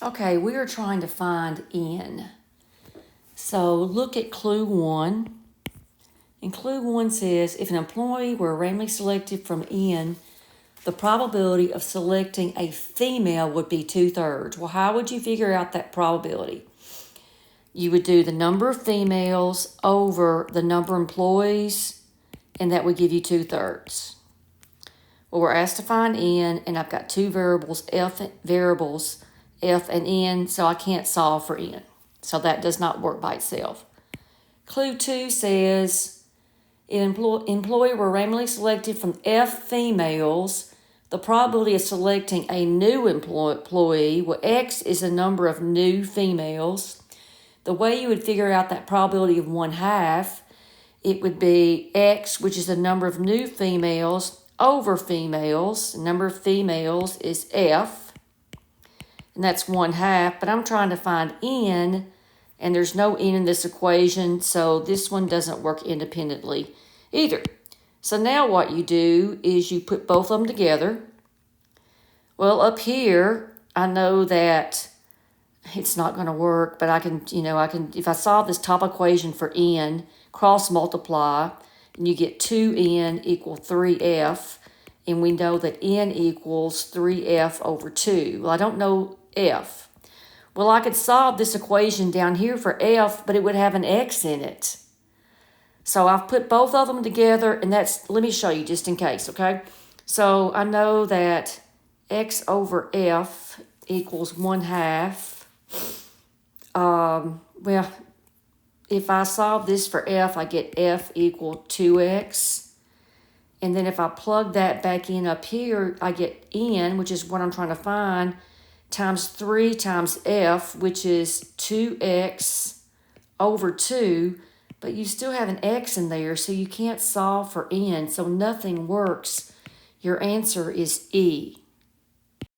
Okay, we are trying to find n. So look at clue 1. And clue 1 says, if an employee were randomly selected from n, the probability of selecting a female would be 2/3. Well, how would you figure out that probability? You would do the number of females over the number of employees, and that would give you 2/3. Well, we're asked to find n, and I've got two variables, f and n, so I can't solve for n. So that does not work by itself. Clue 2 says, if an employee were randomly selected from f females, the probability of selecting a new employee, well, x is the number of new females. The way you would figure out that probability of 1/2, it would be x, which is the number of new females, over females. The number of females is f, and that's 1/2, but I'm trying to find n, and there's no n in this equation, so this one doesn't work independently either. So now what you do is you put both of them together. Well, up here, I know that it's not going to work, but I can, if I solve this top equation for n, cross multiply, and you get 2n equal 3f, and we know that n equals 3f over 2. Well, I don't know f. Well, I could solve this equation down here for f, but it would have an x in it. So I've put both of them together, and let me show you just in case, okay? So I know that x over f equals 1/2. Well, if I solve this for f, I get f equal 2x. And then if I plug that back in up here, I get n, which is what I'm trying to find, times 3 times f, which is 2x over 2. But you still have an x in there, so you can't solve for n, so nothing works. Your answer is E.